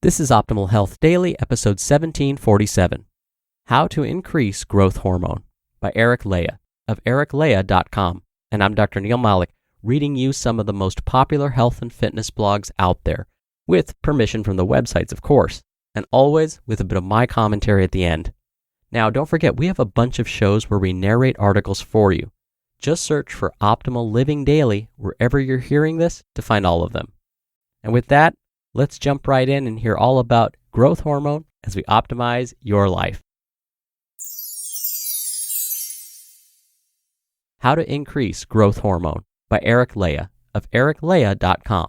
This is Optimal Health Daily, episode 1747, How to Increase Growth Hormone by Leija of ericleija.com. And I'm Dr. Neil Malik, reading you some of the most popular health and fitness blogs out there, with permission from the websites, of course, and always with a bit of my commentary at the end. Now, don't forget, we have a bunch of shows where we narrate articles for you. Just search for Optimal Living Daily wherever you're hearing this to find all of them. And with that, let's jump right in and hear all about growth hormone as we optimize your life. How to Increase Growth Hormone by Leija of ericleija.com.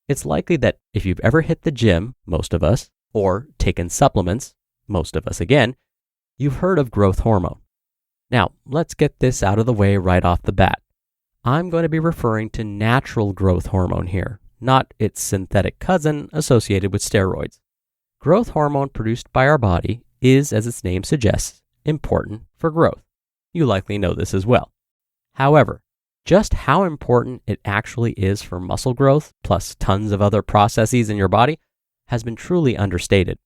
It's likely that if you've ever hit the gym, most of us, or taken supplements, most of us again, you've heard of growth hormone. Now, let's get this out of the way right off the bat. I'm going to be referring to natural growth hormone here, not its synthetic cousin associated with steroids. Growth hormone produced by our body is, as its name suggests, important for growth. You likely know this as well. However, just how important it actually is for muscle growth, plus tons of other processes in your body, has been truly understated.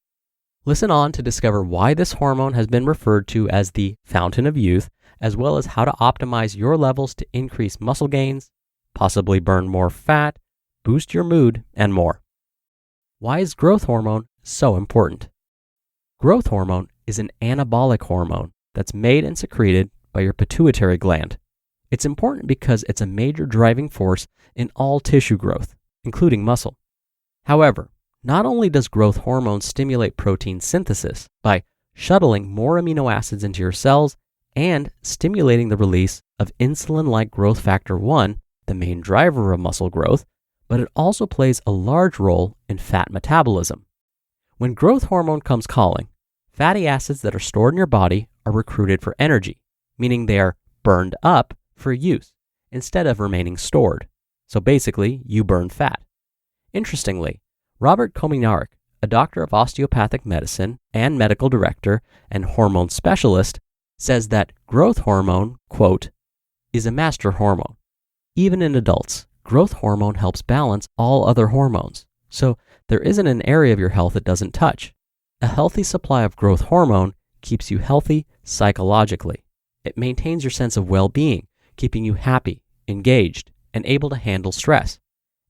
Listen on to discover why this hormone has been referred to as the fountain of youth, as well as how to optimize your levels to increase muscle gains, possibly burn more fat, boost your mood, and more. Why is growth hormone so important? Growth hormone is an anabolic hormone that's made and secreted by your pituitary gland. It's important because it's a major driving force in all tissue growth, including muscle. However, not only does growth hormone stimulate protein synthesis by shuttling more amino acids into your cells and stimulating the release of insulin-like growth factor 1, the main driver of muscle growth, but it also plays a large role in fat metabolism. When growth hormone comes calling, fatty acids that are stored in your body are recruited for energy, meaning they are burned up for use instead of remaining stored. So basically, you burn fat. Interestingly, Robert Kominarek, a doctor of osteopathic medicine and medical director and hormone specialist, says that growth hormone, quote, is a master hormone. Even in adults, growth hormone helps balance all other hormones, so there isn't an area of your health it doesn't touch. A healthy supply of growth hormone keeps you healthy psychologically. It maintains your sense of well-being, keeping you happy, engaged, and able to handle stress.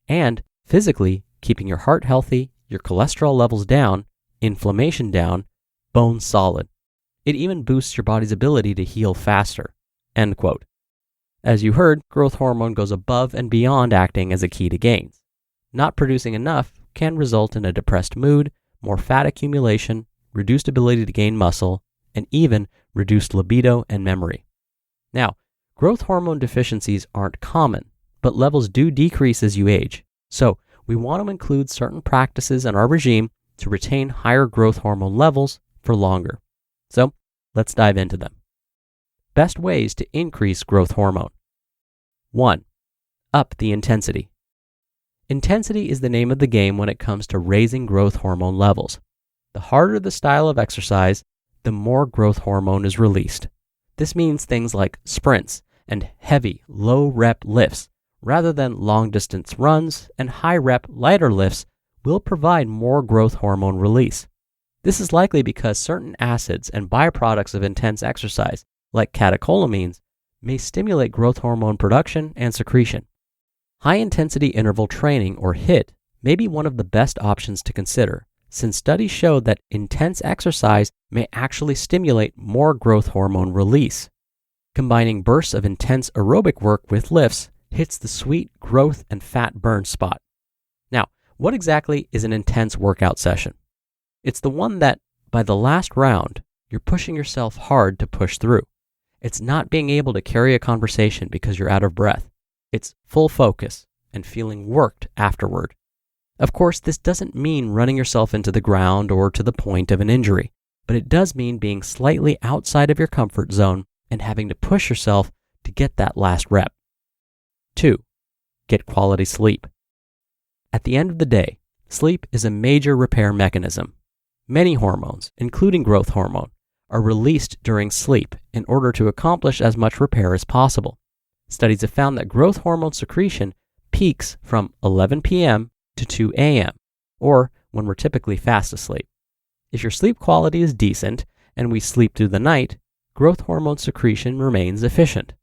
And physically, keeping your heart healthy, your cholesterol levels down, inflammation down, bones solid. It even boosts your body's ability to heal faster. End quote. As you heard, growth hormone goes above and beyond acting as a key to gains. Not producing enough can result in a depressed mood, more fat accumulation, reduced ability to gain muscle, and even reduced libido and memory. Now, growth hormone deficiencies aren't common, but levels do decrease as you age. So, we want to include certain practices in our regime to retain higher growth hormone levels for longer. So, let's dive into them. Best ways to increase growth hormone. 1. Up the intensity. Intensity is the name of the game when it comes to raising growth hormone levels. The harder the style of exercise, the more growth hormone is released. This means things like sprints and heavy, low-rep lifts, rather than long-distance runs and high-rep, lighter lifts will provide more growth hormone release. This is likely because certain acids and byproducts of intense exercise, like catecholamines, may stimulate growth hormone production and secretion. High-intensity interval training, or HIIT, may be one of the best options to consider, since studies show that intense exercise may actually stimulate more growth hormone release. Combining bursts of intense aerobic work with lifts hits the sweet growth and fat burn spot. Now, what exactly is an intense workout session? It's the one that, by the last round, you're pushing yourself hard to push through. It's not being able to carry a conversation because you're out of breath. It's full focus and feeling worked afterward. Of course, this doesn't mean running yourself into the ground or to the point of an injury, but it does mean being slightly outside of your comfort zone and having to push yourself to get that last rep. 2. Get quality sleep. At the end of the day, sleep is a major repair mechanism. Many hormones, including growth hormone, are released during sleep in order to accomplish as much repair as possible. Studies have found that growth hormone secretion peaks from 11 p.m. to 2 a.m., or when we're typically fast asleep. If your sleep quality is decent and we sleep through the night, growth hormone secretion remains efficient.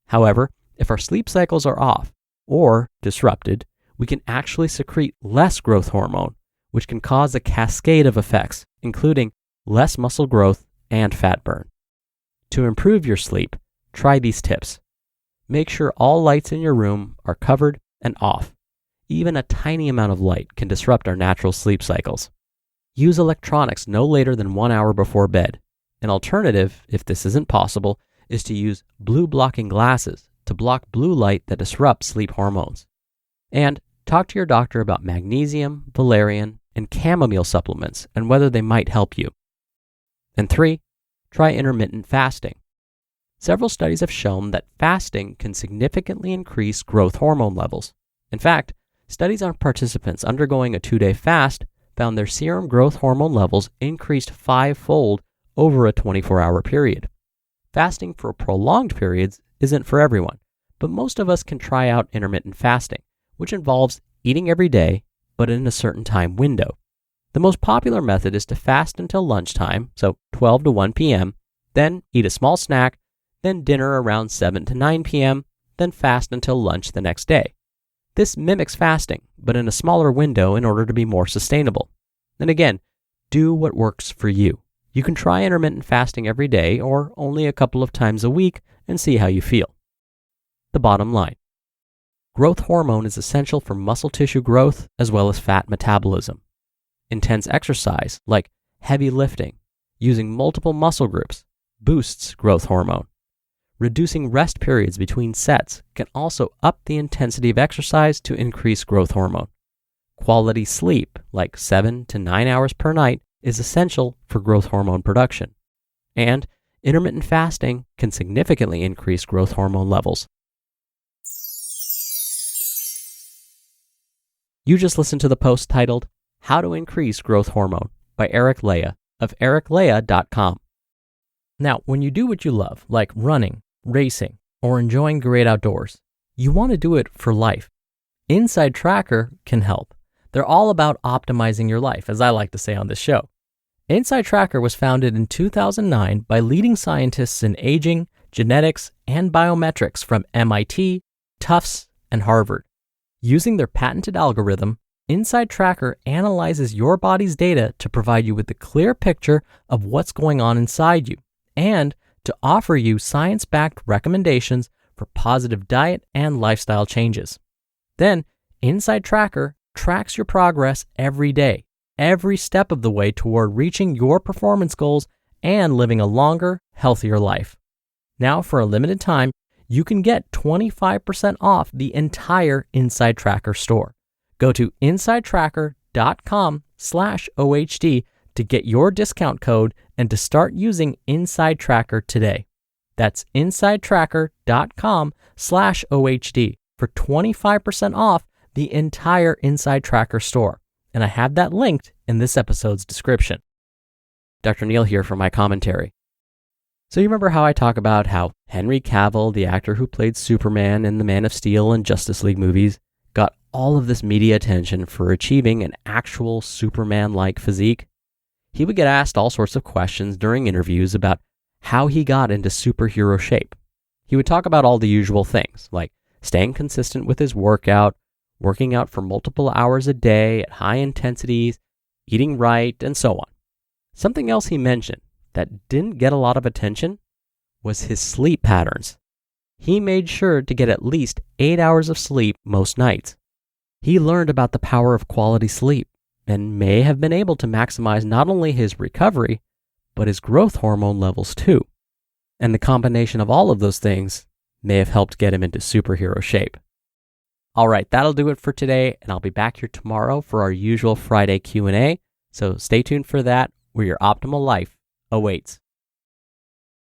However, if our sleep cycles are off or disrupted, we can actually secrete less growth hormone, which can cause a cascade of effects, including less muscle growth and fat burn. To improve your sleep, try these tips. Make sure all lights in your room are covered and off. Even a tiny amount of light can disrupt our natural sleep cycles. Use electronics no later than 1 hour before bed. An alternative, if this isn't possible, is to use blue blocking glasses to block blue light that disrupts sleep hormones. And talk to your doctor about magnesium, valerian, and chamomile supplements and whether they might help you. And 3, try intermittent fasting. Several studies have shown that fasting can significantly increase growth hormone levels. In fact, studies on participants undergoing a 2-day fast found their serum growth hormone levels increased 5-fold over a 24-hour period. Fasting for prolonged periods isn't for everyone, but most of us can try out intermittent fasting, which involves eating every day, but in a certain time window. The most popular method is to fast until lunchtime, so 12 to 1 p.m., then eat a small snack, then dinner around 7 to 9 p.m., then fast until lunch the next day. This mimics fasting, but in a smaller window in order to be more sustainable. And again, do what works for you. You can try intermittent fasting every day or only a couple of times a week and see how you feel. The bottom line. Growth hormone is essential for muscle tissue growth as well as fat metabolism. Intense exercise, like heavy lifting, using multiple muscle groups, boosts growth hormone. Reducing rest periods between sets can also up the intensity of exercise to increase growth hormone. Quality sleep, like 7 to 9 hours per night, is essential for growth hormone production. And intermittent fasting can significantly increase growth hormone levels. You just listened to the post titled, How to Increase Growth Hormone by Leija of ericleija.com. Now, when you do what you love, like running, racing, or enjoying great outdoors, you want to do it for life. Inside Tracker can help. They're all about optimizing your life, as I like to say on this show. Inside Tracker was founded in 2009 by leading scientists in aging, genetics, and biometrics from MIT, Tufts, and Harvard. Using their patented algorithm, Inside Tracker analyzes your body's data to provide you with a clear picture of what's going on inside you and to offer you science-backed recommendations for positive diet and lifestyle changes. Then, Inside Tracker tracks your progress every day, every step of the way toward reaching your performance goals and living a longer, healthier life. Now, for a limited time, you can get 25% off the entire Inside Tracker store. Go to insidetracker.com/OHD to get your discount code and to start using Inside Tracker today. That's insidetracker.com/OHD for 25% off the entire Inside Tracker store. And I have that linked in this episode's description. Dr. Neil here for my commentary. So you remember how I talk about how Henry Cavill, the actor who played Superman in the Man of Steel and Justice League movies, got all of this media attention for achieving an actual Superman-like physique? He would get asked all sorts of questions during interviews about how he got into superhero shape. He would talk about all the usual things, like staying consistent with his workout, working out for multiple hours a day at high intensities, eating right, and so on. Something else he mentioned that didn't get a lot of attention was his sleep patterns. He made sure to get at least 8 hours of sleep most nights. He learned about the power of quality sleep and may have been able to maximize not only his recovery, but his growth hormone levels too. And the combination of all of those things may have helped get him into superhero shape. All right, that'll do it for today, and I'll be back here tomorrow for our usual Friday Q&A, so stay tuned for that, where your optimal life awaits.